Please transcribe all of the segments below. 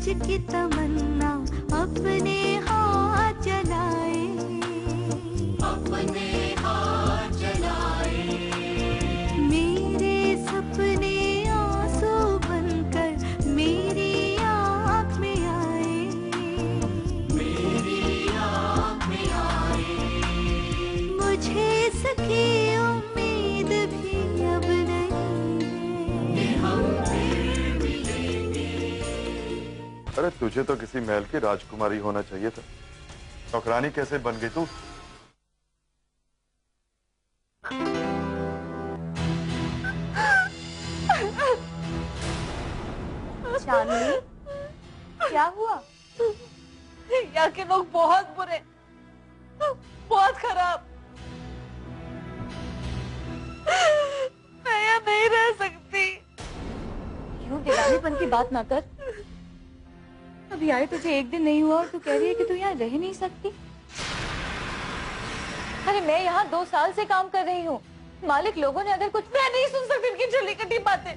सच की तमन्ना अपने हाथ जलाए, अपने हाथ जलाए। मेरे सपने आंसू बनकर मेरी आँख में आए, मेरी आँख में आए। मुझे इसकी उम्मीद भी अब नहीं है कि हम फिर मिलेंगे। अरे तुझे तो किसी महल की राजकुमारी होना चाहिए था, नौकरानी कैसे बन गई तू? चांदनी, क्या हुआ? यहाँ के लोग बहुत बुरे, बहुत खराब। मैं यहाँ नहीं रह सकती। यूं दीवानीपन की बात ना कर। अभी आए तुझे एक दिन नहीं हुआ और तू कह रही है कि तू यहाँ रह नहीं सकती। अरे मैं यहाँ 2 साल से काम कर रही हूँ। मालिक लोगों ने अगर कुछ, मैं नहीं सुन सकती इनकी जली कटी बातें।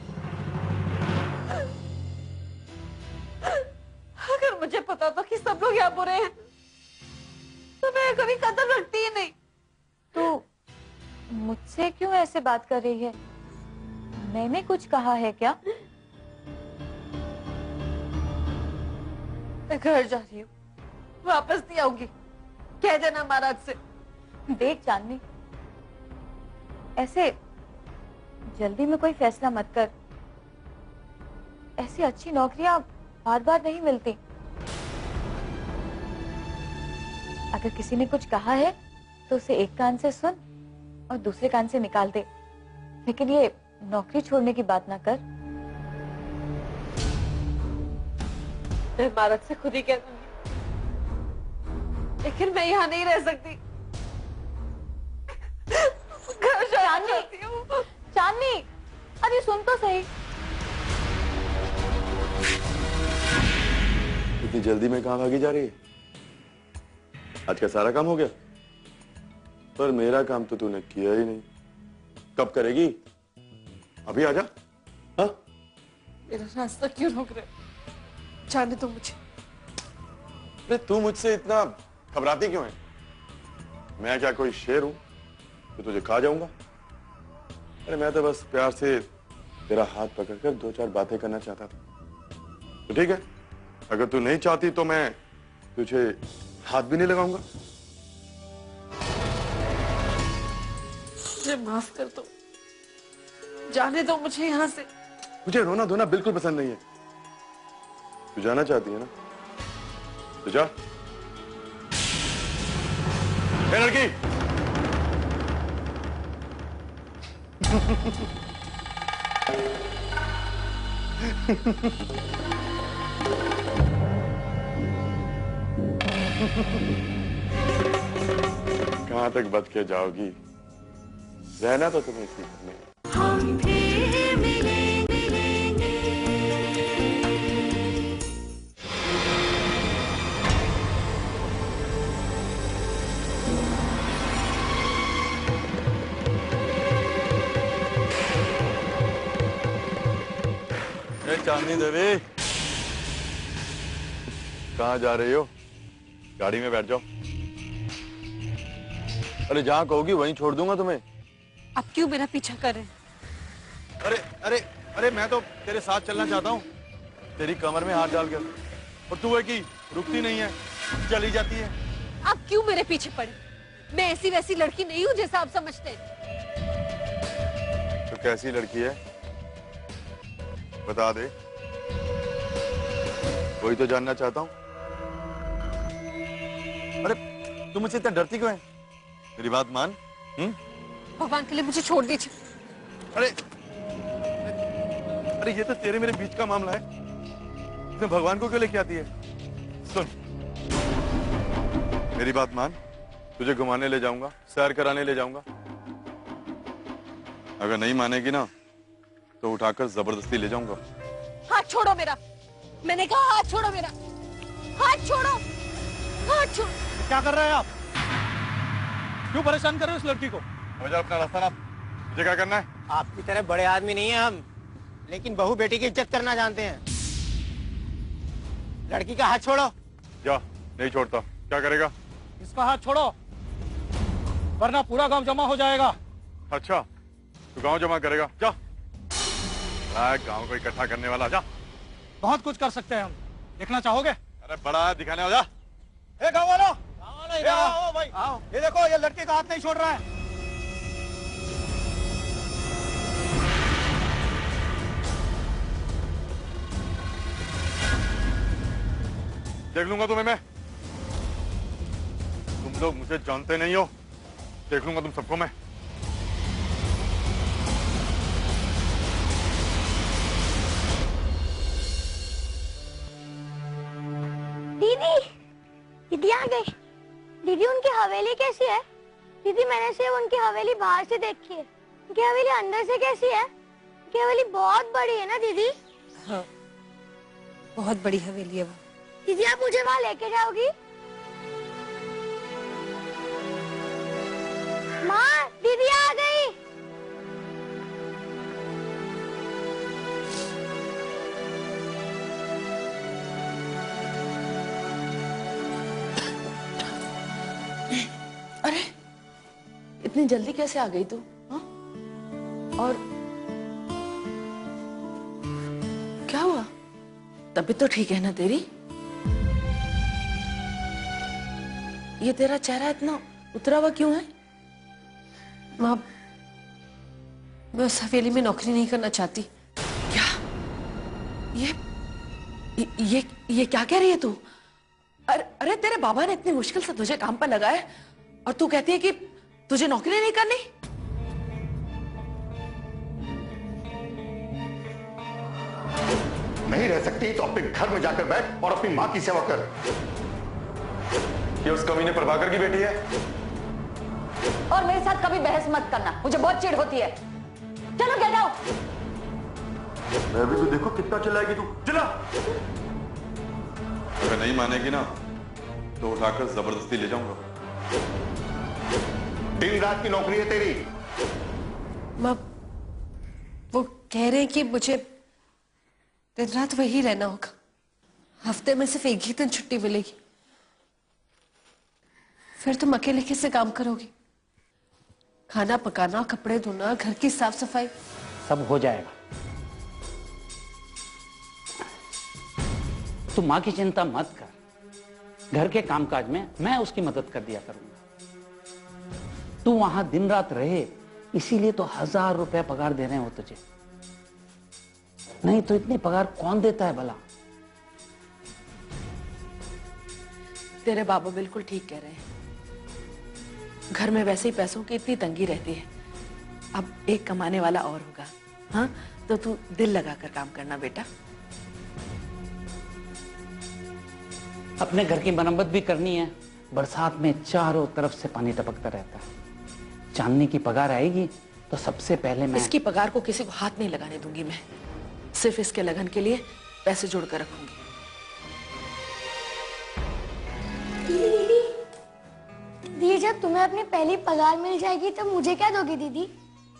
अगर मुझे पता था कि सब लोग यहाँ बुरे हैं तो मैं कभी कदर रखती ही नहीं। तू मुझसे क्यों ऐसे बात कर रही है? मैंने कुछ कहा है क्या? मैं घर जा रही हूँ, वापस नहीं आऊंगी। कह देना महाराज से। देख चांदनी, ऐसे जल्दी में कोई फैसला मत कर। ऐसी अच्छी नौकरियां बार बार नहीं मिलती। अगर किसी ने कुछ कहा है तो उसे एक कान से सुन और दूसरे कान से निकाल दे, लेकिन ये नौकरी छोड़ने की बात ना कर। मैं महाराज से खुद ही कह दूंगी, लेकिन मैं यहाँ नहीं रह सकती। घर जाना चाहती हूँ। चांदनी, अरे सुन तो सही। इतनी जल्दी में कहाँ भागी जा रही है? आज का सारा काम हो गया, पर मेरा काम तो तूने किया ही नहीं। कब करेगी? अभी आजा। हाँ, मेरा रास्ता क्यों रोक रहे? जाने दो मुझे। अरे तू मुझसे इतना घबराती क्यों है? मैं क्या कोई शेर हूं तो तुझे खा जाऊंगा? अरे मैं तो बस प्यार से तेरा हाथ पकड़कर 2-4 बातें करना चाहता था। तो ठीक है, अगर तू नहीं चाहती तो मैं तुझे हाथ भी नहीं लगाऊंगा। मुझे माफ कर दो, जाने दो मुझे यहाँ से। मुझे रोना धोना बिल्कुल पसंद नहीं है। तू जाना चाहती है ना, तो जा। ए लड़की, कहां तक बच के जाओगी? रहना तो तुम्हें इसी घर में। हम फिर मिलेंगे। चांदनी देवी, कहाँ जा रही हो? गाड़ी में बैठ जाओ। अरे जहाँ कहोगी वहीं छोड़ दूंगा तुम्हें। आप क्यों मेरा पीछा कर रहे हैं? अरे अरे अरे मैं तो तेरे साथ चलना चाहता हूँ, तेरी कमर में हाथ डाल कर, और तू है कि रुकती नहीं है, चली जाती है। आप क्यों मेरे पीछे पड़े? मैं ऐसी वैसी लड़की नहीं हूँ जैसा आप समझते हैं। तो कैसी लड़की है बता दे, वही तो जानना चाहता हूँ। अरे तुम मुझसे इतना डरती क्यों है? मेरी बात मान। भगवान के लिए मुझे छोड़ दीजिए। अरे अरे ये तो तेरे मेरे बीच का मामला है, इसमें भगवान को क्यों लेके आती है? सुन, मेरी बात मान, तुझे घुमाने ले जाऊंगा, सैर कराने ले जाऊंगा। अगर नहीं मानेगी ना तो उठाकर जबरदस्ती ले जाऊंगा। हाथ छोड़ो मेरा, मैंने कहा हाथ छोड़ो मेरा, हाथ छोड़ो, हाथ छोड़ो। क्या कर रहे हैं आप? क्यों परेशान कर रहे हो उस लड़की को? मुझे अपना रास्ता ना, मुझे क्या करना है? आपकी तरह बड़े आदमी नहीं है हम, लेकिन बहू बेटी की इज्जत करना जानते हैं। लड़की का हाथ छोड़ो। जा, नहीं छोड़ता। क्या करेगा? इसका हाथ छोड़ो, वरना पूरा गांव जमा हो जाएगा। अच्छा, तू गांव जमा करेगा? जा, गांव को इकट्ठा करने वाला। जा, बहुत कुछ कर सकते हैं हम, देखना चाहोगे? अरे बड़ा दिखाने वाला। जा। ए गांव वालों, आओ भाई, आओ। ये देखो, ये लड़के का हाथ नहीं छोड़ रहा है। देख लूंगा तुम्हें मैं। तुम लोग मुझे जानते नहीं हो, देख लूंगा तुम सबको मैं। दीदी, दीदी आ गई। दीदी, उनकी हवेली कैसी है? दीदी, मैंने सिर्फ उनकी हवेली बाहर से देखी है, उनकी हवेली अंदर से कैसी है? उनकी हवेली बहुत बड़ी है ना दीदी? हाँ, बहुत बड़ी हवेली है वो। दीदी, आप मुझे वहाँ लेके जाओगी? माँ, दीदी आ गई। अरे, इतनी जल्दी कैसे आ गई तू? हाँ? और क्या हुआ? तबीयत तो ठीक है ना तेरी? ये तेरा चेहरा इतना उतरा हुआ क्यों है? माँ, मैं उस हवेली में नौकरी नहीं करना चाहती। क्या? ये क्या कह रही है तू? अरे तेरे बाबा ने इतनी मुश्किल से तुझे काम पर लगाया और तू कहती है कि तुझे नौकरी नहीं करनी? नहीं रह सकती तो अपने घर में जाकर बैठ और अपनी मां की सेवा कर। ये उस कमीने प्रभाकर की बेटी है। और मेरे साथ कभी बहस मत करना, मुझे बहुत चिढ़ होती है। चलो गेट आउट। मैं भी तो देखो कितना चिल्लाएगी तू। चिल्ला। अगर नहीं मानेगी ना तो उठाकर जबरदस्ती ले जाऊंगा। दिन रात की नौकरी है तेरी। माँ, वो कह रहे हैं कि मुझे दिन रात वही रहना होगा। हफ्ते में सिर्फ एक ही दिन छुट्टी मिलेगी। फिर तुम अकेले कैसे काम करोगी? खाना पकाना, कपड़े धोना, घर की साफ सफाई सब हो जाएगा। तू माँ की चिंता मत कर, घर के कामकाज में मैं उसकी मदद कर दिया करूंगा। तू वहां दिन रात रहे, इसीलिए तो 1000 रुपया पगार दे रहे हो तुझे। नहीं तो इतनी पगार कौन देता है भला? तेरे बाबा बिल्कुल ठीक कह रहे हैं। घर में वैसे ही पैसों की इतनी तंगी रहती है, अब एक कमाने वाला और होगा। हाँ, तो तू दिल लगाकर काम करना बेटा। अपने घर की मरम्मत भी करनी है। बरसात में चारों तरफ से पानी टपकता रहता है। चांदनी की पगार आएगी तो सबसे पहले मैं इसकी पगार को किसी को हाथ नहीं लगाने दूंगी। मैं सिर्फ इसके लगन के लिए पैसे जोड़कर रखूंगी। दीदी, जब तुम्हें अपनी पहली पगार मिल जाएगी तब मुझे क्या दोगी दीदी?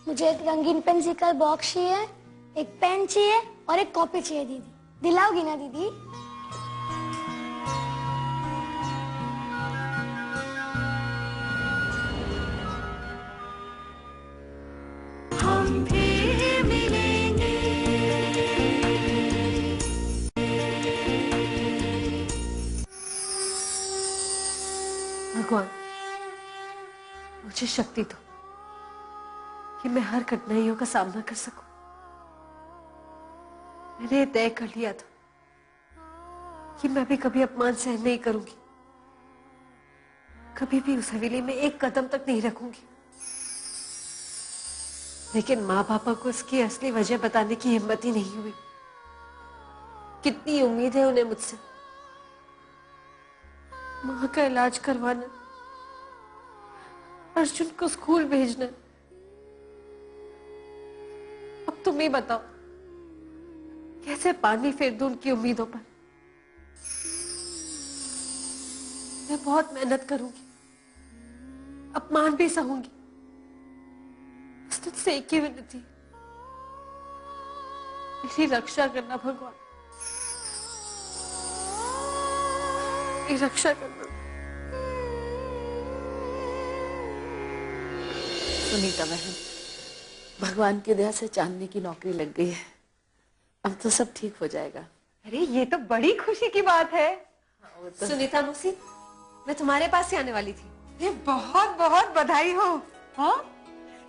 मुझे एक रंगीन पेंसिल बॉक्स चाहिए, एक पेन चाहिए और एक कॉपी चाहिए दीदी। दिलाओगी ना दीदी? हम फिर मिलेंगे। भगवान, मुझे शक्ति दो कि मैं हर कठिनाइयों का सामना कर सकूं। मैंने तय कर लिया था कि मैं भी कभी अपमान सहन नहीं करूंगी, कभी भी उस हवेली में एक कदम तक नहीं रखूंगी। लेकिन माँ पापा को इसकी असली वजह बताने की हिम्मत ही नहीं हुई। कितनी उम्मीद है उन्हें मुझसे। माँ का इलाज करवाना, अर्जुन को स्कूल भेजना। अब तुम ही बताओ, कैसे पानी फेर दूं उनकी उम्मीदों पर? मैं बहुत मेहनत करूंगी, अपमान भी सहूंगी। बस तुझसे एक ही विनती, मेरी रक्षा करना भगवान। मेरी रक्षा करना। सुनीता बहन, भगवान की दया से चांदनी की नौकरी लग गई है। अब तो सब ठीक हो जाएगा। अरे ये तो बड़ी खुशी की बात है। सुनीता मौसी, मैं तुम्हारे पास ही आने वाली थी। ये बहुत बहुत बधाई हो। हाँ,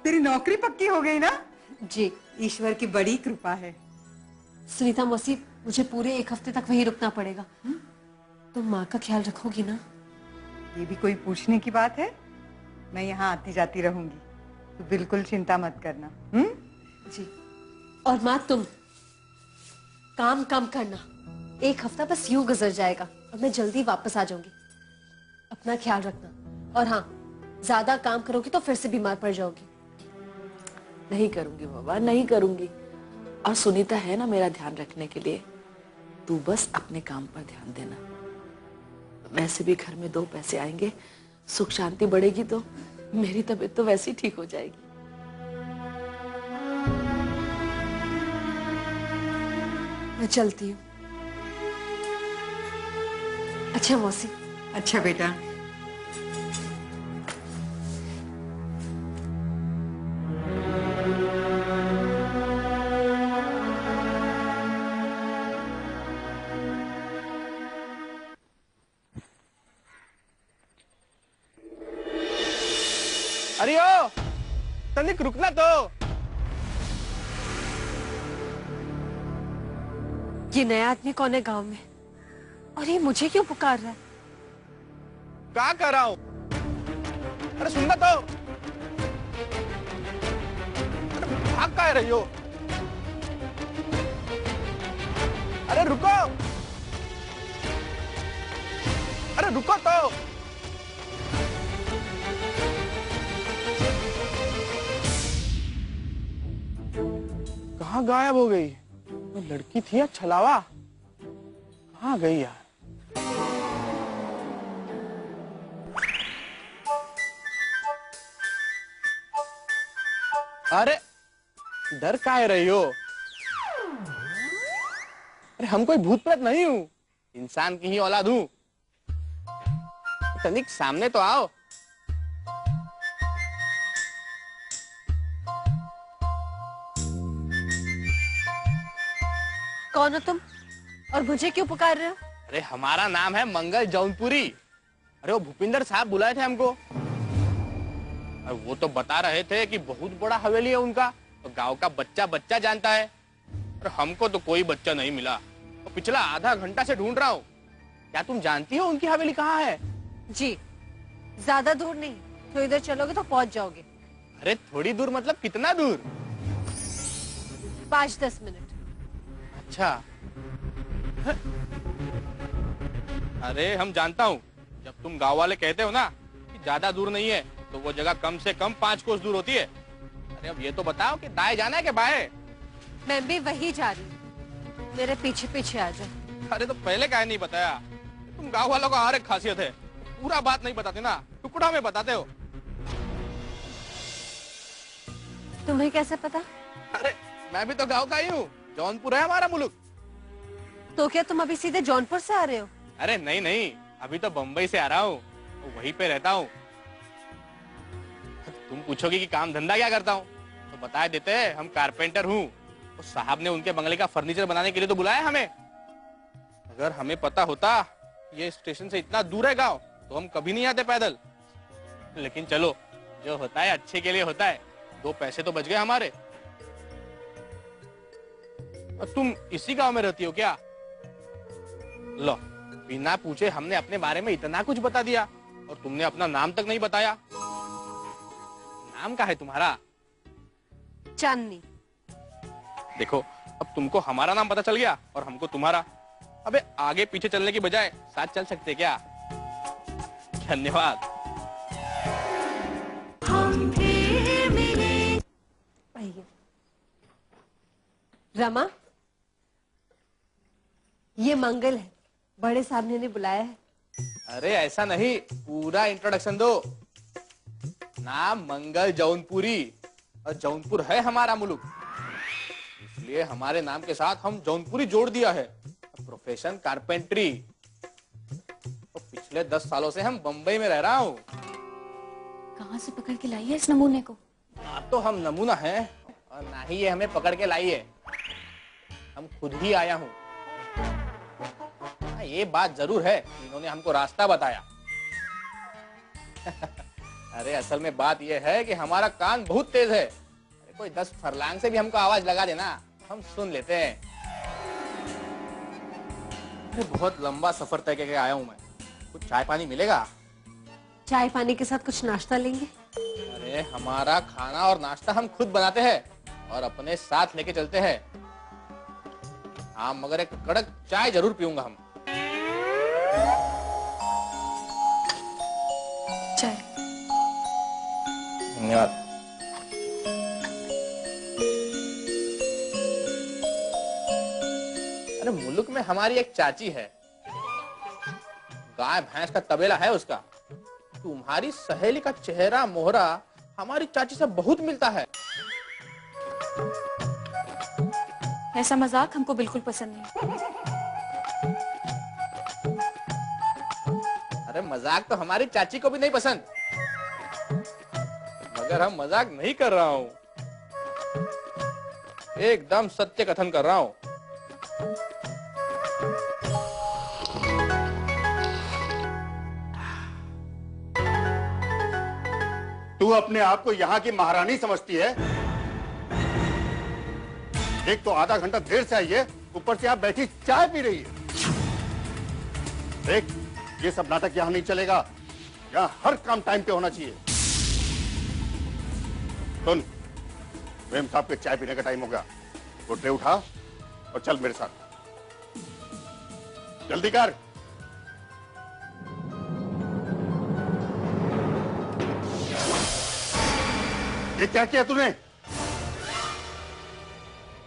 तेरी नौकरी पक्की हो गई ना? जी, ईश्वर की बड़ी कृपा है। सुनीता मौसी, मुझे पूरे 1 हफ्ते तक वहीं रुकना पड़ेगा। तुम माँ का ख्याल रखोगी ना? ये भी कोई पूछने की बात है? मैं यहाँ आती जाती रहूंगी, तो बिल्कुल चिंता मत करना। जी। और माँ, तुम काम कम करना। 1 हफ्ता बस यूं गुजर जाएगा और मैं जल्दी वापस आ जाऊंगी। अपना ख्याल रखना। और हाँ, ज्यादा काम करोगी तो फिर से बीमार पड़ जाओगी। नहीं करूंगी बाबा, नहीं करूंगी। और सुनीता है ना मेरा ध्यान रखने के लिए। तू बस अपने काम पर ध्यान देना। वैसे भी घर में 2 पैसे आएंगे, सुख शांति बढ़ेगी तो मेरी तबीयत तो वैसे ही ठीक हो जाएगी। मैं चलती हूँ। अच्छा मौसी। अच्छा बेटा। अरे ओ तनिक रुकना तो। ये नया आदमी कौन है गांव में? और ये मुझे क्यों पुकार रहा है? क्या कर रहा हूं? अरे सुनना तो। अरे भाग का रही हो? अरे रुको। अरे रुको तो। कहाँ गायब हो गई? वो लड़की थी या छलावा? कहाँ गई यार? अरे डर काहे रही हो? अरे हम कोई भूत प्रेत नहीं हूं, इंसान की ही औलाद हूं। तनिक सामने तो आओ। कौन हो तुम और मुझे क्यों पुकार रहे हो? अरे हमारा नाम है मंगल जौनपुरी। अरे वो भूपिंदर साहब बुलाए थे हमको। और वो तो बता रहे थे कि बहुत बड़ा हवेली है उनका, तो गांव का बच्चा बच्चा जानता है। और हमको तो कोई बच्चा नहीं मिला, तो पिछला आधा घंटा से ढूंढ रहा हूँ। क्या तुम जानती हो उनकी हवेली कहाँ है? जी, ज्यादा दूर नहीं, तो इधर चलोगे तो पहुंच जाओगे। अरे थोड़ी दूर मतलब कितना दूर? 5-10 मिनट। अच्छा। अरे हम जानता हूँ, जब तुम गांव वाले कहते हो ना कि ज्यादा दूर नहीं है, तो वो जगह कम से कम 5 कोस दूर होती है। अरे अब ये तो बताओ कि दाएं जाना है कि बाएं? मैं भी वही जा रही हूँ, मेरे पीछे पीछे आ जाओ। अरे तो पहले काहे नहीं बताया? तुम गांव वालों का हर एक खासियत है, पूरा बात नहीं बताते ना, टुकड़ा में बताते हो। तुम्हें कैसे पता? अरे मैं भी तो गांव का ही हूँ, जौनपुर है हमारा मुल्क। तो क्या तुम अभी सीधे जौनपुर से आ रहे हो? अरे नहीं नहीं, अभी तो बम्बई से आ रहा हूँ, तो वहीं पे रहता हूँ। तुम पूछोगे कि काम धंधा क्या करता हूँ, तो बता देते हैं, हम कारपेंटर हूँ। तो साहब ने उनके बंगले का फर्नीचर बनाने के लिए तो बुलाया हमें। अगर हमें पता होता ये स्टेशन से इतना दूर है गांव, तो हम कभी नहीं आते पैदल। लेकिन चलो, जो होता है अच्छे के लिए होता है। 2 पैसे तो बच गए हमारे। और तुम इसी गांव में रहती हो क्या? लो, बिना पूछे हमने अपने बारे में इतना कुछ बता दिया, और तुमने अपना नाम तक नहीं बताया। नाम क्या है तुम्हारा? चांदनी। देखो, अब तुमको हमारा नाम पता चल गया और हमको तुम्हारा। अबे आगे पीछे चलने की बजाय साथ चल सकते क्या? धन्यवाद। हम फिर मिलेंगे। आइए। रमा, ये मंगल है, बड़े साहब ने बुलाया है। अरे ऐसा नहीं, पूरा इंट्रोडक्शन दो। नाम मंगल जौनपुरी, और जौनपुर है हमारा मुल्क, इसलिए हमारे नाम के साथ हम जौनपुरी जोड़ दिया है। Profession carpentry. पिछले 10 सालों से हम बंबई में रह रहा हूँ। कहाँ से पकड़ के लाई है इस नमूने को? ना तो हम नमूना हैं और ना ही ये हमें पकड़ के लाई है, हम खुद ही आया हूँ। ये बात जरूर है, इन्होंने हमको रास्ता बताया। अरे असल में बात यह है कि हमारा कान बहुत तेज है। अरे कोई 10 फरलांग से भी हमको आवाज लगा देना, हम सुन लेते हैं। अरे बहुत लंबा सफर तय करके आया हूँ मैं, कुछ चाय पानी मिलेगा? चाय पानी के साथ कुछ नाश्ता लेंगे? अरे हमारा खाना और नाश्ता हम खुद बनाते हैं और अपने साथ लेके चलते हैं। हाँ, मगर एक कड़क चाय जरूर पीऊंगा हम। चाय। धन्यवाद। अरे मुल्क में हमारी एक चाची है, गाय भैंस का तबेला है उसका। तुम्हारी सहेली का चेहरा मोहरा हमारी चाची से बहुत मिलता है। ऐसा मजाक हमको बिल्कुल पसंद नहीं। अरे मजाक तो हमारी चाची को भी नहीं पसंद, मगर हम मजाक नहीं कर रहा हूँ, एकदम सत्य कथन कर रहा हूँ। तू अपने आप को यहाँ की महारानी समझती है? एक तो आधा घंटा देर से आई है, ऊपर से आप बैठी चाय पी रही है। देख, ये सब नाटक यहाँ नहीं चलेगा, यहाँ हर काम टाइम पे होना चाहिए। सुन, मेम साहब के चाय पीने का टाइम हो गया, वो ट्रे उठा और चल मेरे साथ, जल्दी कर। ये क्या किया तूने?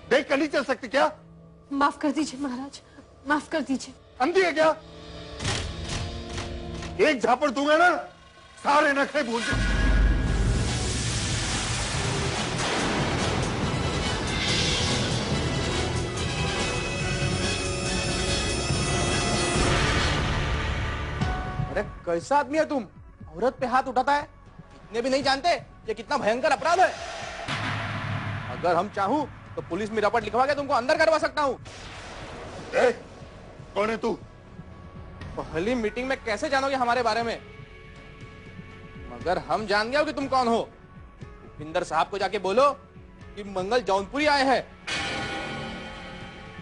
देख कर नहीं चल सकती क्या? माफ कर दीजिए महाराज, माफ कर दीजिए। अंधी है क्या? एक झापड़ दूंगा ना, सारे नखरे भूल जाए। अरे कैसा आदमी है तुम, औरत पे हाथ उठाता है? इतने भी नहीं जानते ये कितना भयंकर अपराध है। अगर हम चाहूं तो पुलिस में रिपोर्ट लिखवा के तुमको अंदर करवा सकता हूं। कौन है तू? पहली मीटिंग में कैसे जानोगे हमारे बारे में? मगर हम जान गए हो कि तुम कौन हो। भूपिंदर साहब को जाके बोलो कि मंगल जौनपुरी आए हैं।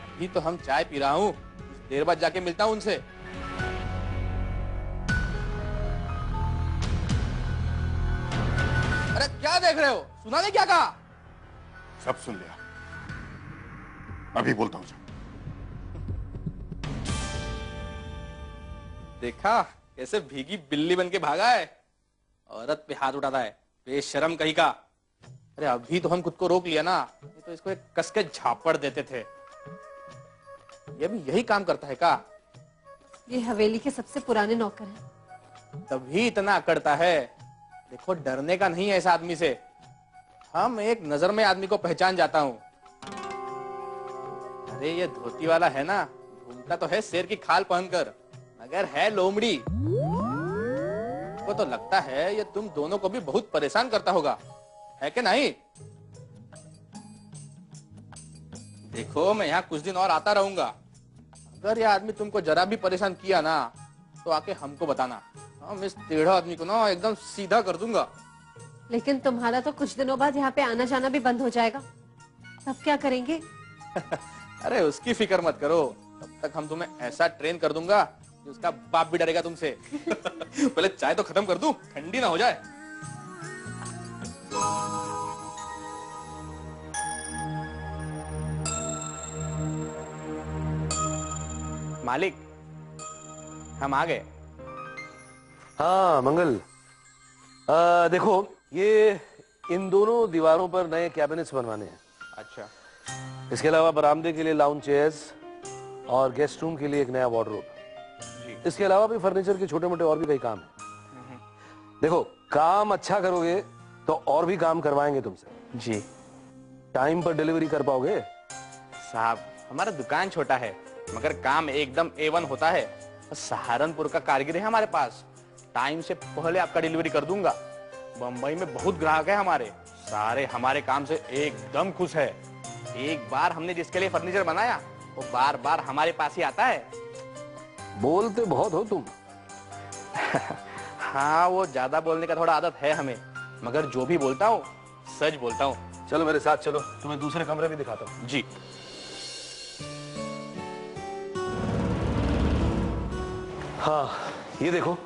अभी तो हम चाय पी रहा हूं, कुछ देर बाद जाके मिलता हूं उनसे। अरे क्या देख रहे हो, सुना नहीं क्या कहा? सब सुन लिया, अभी बोलता हूं। देखा कैसे भीगी बिल्ली बन के भागा है, औरत पे हाथ उठाता है, बेशरम कहीं का। अरे अभी तो हम खुद को रोक लिया ना, नहीं तो इसको एक कस के झापड़ देते थे। ये भी यही काम करता है का? ये हवेली के सबसे पुराने नौकर हैं। तभी इतना अकड़ता है। देखो डरने का नहीं है इस आदमी से, हम एक नजर में आदमी को पहचान जाता हूं। अरे ये धोती वाला है ना, घूमता तो है शेर की खाल पहनकर, मगर है लोमड़ी। वो तो लगता है ये तुम दोनों को भी बहुत परेशान करता होगा, है कि नहीं? देखो मैं यहाँ कुछ दिन और आता रहूंगा, अगर ये आदमी तुमको जरा भी परेशान किया ना तो आके हमको बताना, हम इस टेढ़ा आदमी को ना एकदम सीधा कर दूंगा। लेकिन तुम्हारा तो कुछ दिनों बाद यहाँ पे आना जाना भी बंद हो जाएगा, तब क्या करेंगे? अरे उसकी फिक्र मत करो, तब तक हम तुम्हें ऐसा ट्रेन कर दूंगा कि उसका बाप भी डरेगा तुमसे। पहले चाय तो खत्म कर दूं, ठंडी ना हो जाए। मालिक हम आ गए। हाँ मंगल, देखो ये इन दोनों दीवारों पर नए कैबिनेट्स बनवाने हैं। अच्छा। इसके अलावा बरामदे के लिए लाउंज चेयर्स और गेस्ट रूम के लिए एक नया वार्डरोब। इसके अलावा भी फर्नीचर के छोटे मोटे और भी कई काम है। देखो काम अच्छा करोगे तो और भी काम करवाएंगे तुमसे। जी। टाइम पर डिलीवरी कर पाओगे? साहब हमारा दुकान छोटा है, मगर काम एकदम A1 होता है। सहारनपुर का कारीगर है हमारे पास, टाइम से पहले आपका डिलीवरी कर दूंगा। बंबई में बहुत ग्राहक है हमारे, सारे हमारे काम से एकदम खुश है। एक बार हमने जिसके लिए फर्नीचर बनाया वो बार बार हमारे पास ही आता है। बोलते बहुत हो तुम। हाँ, वो ज्यादा बोलने का थोड़ा आदत है हमें, मगर जो भी बोलता हूँ सच बोलता हूँ। चलो मेरे साथ चलो, तुम्हें दूसरे कमरे भी दिखाता हूँ। जी। हाँ, ये देखो,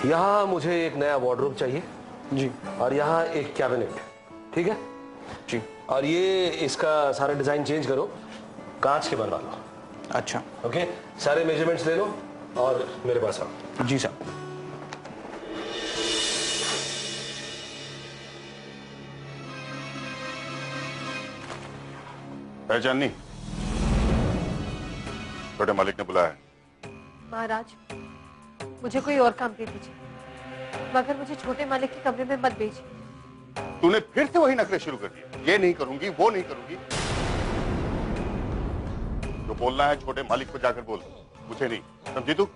यहाँ मुझे एक नया वार्डरोब चाहिए जी, और यहाँ एक कैबिनेट, ठीक है जी। और ये इसका सारा डिजाइन चेंज करो, कांच के बनवा लो। अच्छा, ओके, सारे मेजरमेंट्स ले लो और मेरे पास आओ। जी साहब। पहचान नहीं? छोटे मालिक ने बुलाया है। महाराज, मुझे कोई और काम दे दीजिए, मगर मुझे छोटे मालिक के कमरे में मत भेजिए। तूने फिर से वही नखरे शुरू कर दिए, ये नहीं करूंगी, वो नहीं करूंगी। जो बोलना है छोटे मालिक को जाकर बोल, मुझे नहीं, समझी तू?